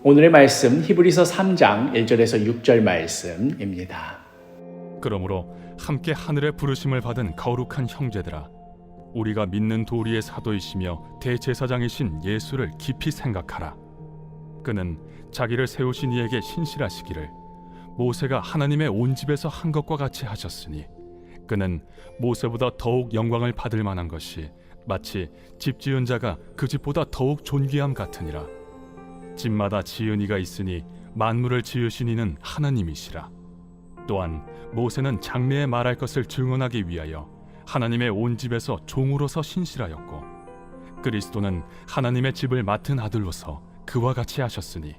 오늘의 말씀 히브리서 3장 1절에서 6절 말씀입니다. 그러므로 함께 하늘의 부르심을 받은 거룩한 형제들아, 우리가 믿는 도리의 사도이시며 대제사장이신 예수를 깊이 생각하라. 그는 자기를 세우신 이에게 신실하시기를 모세가 하나님의 온 집에서 한 것과 같이 하셨으니, 그는 모세보다 더욱 영광을 받을 만한 것이 마치 집 지은 자가 그 집보다 더욱 존귀함 같으니라. 집마다 지은 이가 있으니 만물을 지으신 이는 하나님이시라. 또한 모세는 장래에 말할 것을 증언하기 위하여 하나님의 온 집에서 종으로서 신실하였고, 그리스도는 하나님의 집을 맡은 아들로서 그와 같이 하셨으니,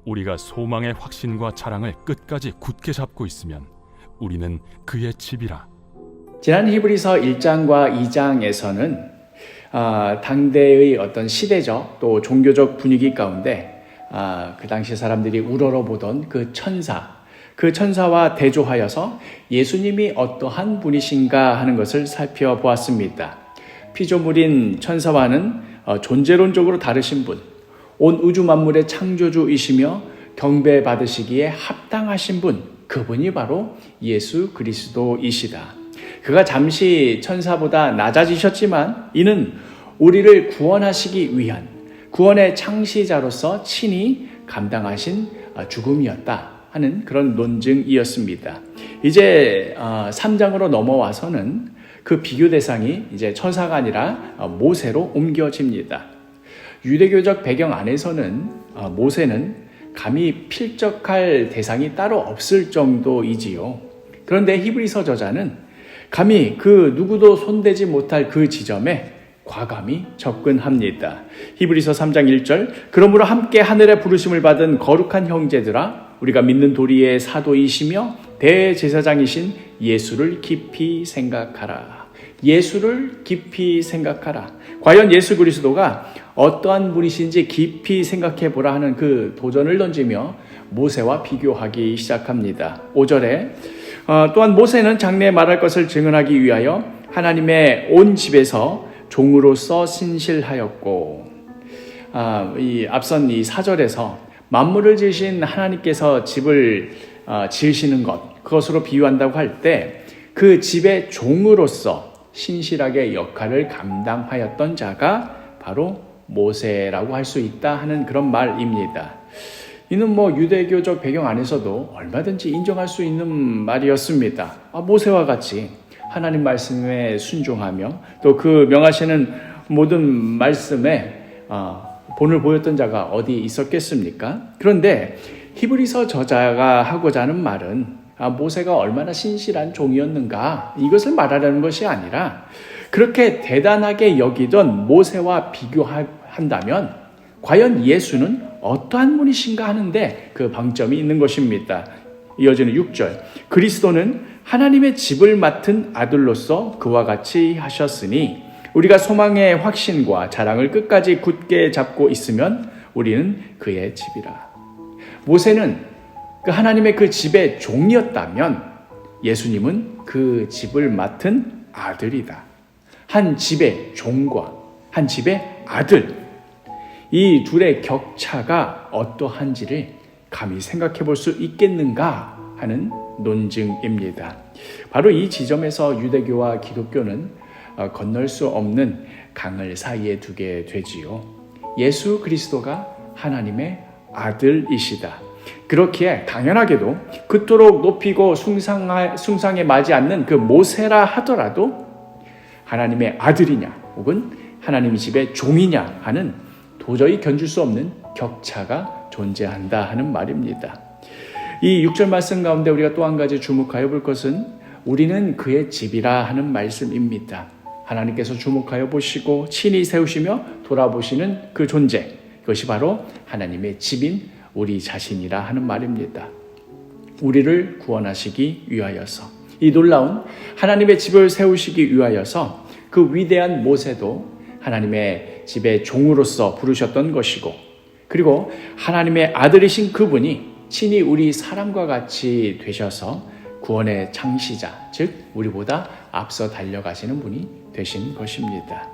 우리가 소망의 확신과 자랑을 끝까지 굳게 잡고 있으면 우리는 그의 집이라. 지난 히브리서 1장과 2장에서는 당대의 어떤 시대적 또 종교적 분위기 가운데 그 당시 사람들이 우러러보던 그 천사와 대조하여서 예수님이 어떠한 분이신가 하는 것을 살펴보았습니다. 피조물인 천사와는 존재론적으로 다르신 분, 온 우주 만물의 창조주이시며 경배받으시기에 합당하신 분, 그분이 바로 예수 그리스도이시다. 그가 잠시 천사보다 낮아지셨지만 이는 우리를 구원하시기 위한 구원의 창시자로서 친히 감당하신 죽음이었다 하는 그런 논증이었습니다. 이제 3장으로 넘어와서는 그 비교 대상이 이제 천사가 아니라 모세로 옮겨집니다. 유대교적 배경 안에서는 모세는 감히 필적할 대상이 따로 없을 정도이지요. 그런데 히브리서 저자는 감히 그 누구도 손대지 못할 그 지점에 과감히 접근합니다. 히브리서 3장 1절, 그러므로 함께 하늘의 부르심을 받은 거룩한 형제들아, 우리가 믿는 도리의 사도이시며 대제사장이신 예수를 깊이 생각하라. 예수를 깊이 생각하라. 과연 예수 그리스도가 어떠한 분이신지 깊이 생각해 보라 하는 그 도전을 던지며 모세와 비교하기 시작합니다. 5절에 또한 모세는 장래에 말할 것을 증언하기 위하여 하나님의 온 집에서 종으로서 신실하였고, 이 앞선 이 4절에서 만물을 지으신 하나님께서 집을 지으시는 것, 그것으로 비유한다고 할 때 그 집의 종으로서 신실하게 역할을 감당하였던 자가 바로 모세라고 할 수 있다 하는 그런 말입니다. 이는 유대교적 배경 안에서도 얼마든지 인정할 수 있는 말이었습니다. 모세와 같이 하나님 말씀에 순종하며 또 그 명하시는 모든 말씀에 본을 보였던 자가 어디 있었겠습니까? 그런데 히브리서 저자가 하고자 하는 말은 모세가 얼마나 신실한 종이었는가, 이것을 말하려는 것이 아니라 그렇게 대단하게 여기던 모세와 비교한다면 과연 예수는 어떠한 분이신가 하는데 그 방점이 있는 것입니다. 이어지는 6절, 그리스도는 하나님의 집을 맡은 아들로서 그와 같이 하셨으니 우리가 소망의 확신과 자랑을 끝까지 굳게 잡고 있으면 우리는 그의 집이라. 모세는 그 하나님의 그 집의 종이었다면 예수님은 그 집을 맡은 아들이다. 한 집의 종과 한 집의 아들, 이 둘의 격차가 어떠한지를 감히 생각해 볼 수 있겠는가 하는 논증입니다. 바로 이 지점에서 유대교와 기독교는 건널 수 없는 강을 사이에 두게 되지요. 예수 그리스도가 하나님의 아들이시다. 그렇기에 당연하게도 그토록 높이고 숭상에 맞지 않는 그 모세라 하더라도 하나님의 아들이냐 혹은 하나님의 집의 종이냐 하는 도저히 견줄 수 없는 격차가 존재한다 하는 말입니다. 이 6절 말씀 가운데 우리가 또 한 가지 주목하여 볼 것은 우리는 그의 집이라 하는 말씀입니다. 하나님께서 주목하여 보시고 친히 세우시며 돌아보시는 그 존재, 그것이 바로 하나님의 집인 우리 자신이라 하는 말입니다. 우리를 구원하시기 위하여서, 이 놀라운 하나님의 집을 세우시기 위하여서 그 위대한 모세도 하나님의 집의 종으로서 부르셨던 것이고, 그리고 하나님의 아들이신 그분이 친히 우리 사람과 같이 되셔서 구원의 창시자, 즉 우리보다 앞서 달려가시는 분이 되신 것입니다.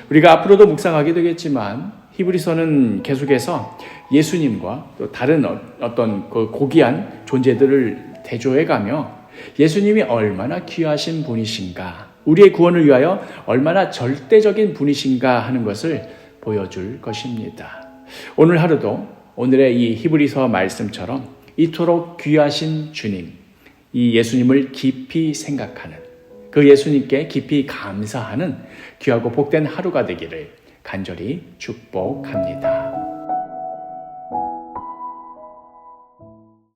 우리가 앞으로도 묵상하게 되겠지만 히브리서는 계속해서 예수님과 또 다른 어떤 그 고귀한 존재들을 대조해가며 예수님이 얼마나 귀하신 분이신가, 우리의 구원을 위하여 얼마나 절대적인 분이신가 하는 것을 보여줄 것입니다. 오늘 하루도 오늘의 이 히브리서 말씀처럼 이토록 귀하신 주님, 이 예수님을 깊이 생각하는, 그 예수님께 깊이 감사하는 귀하고 복된 하루가 되기를 간절히 축복합니다.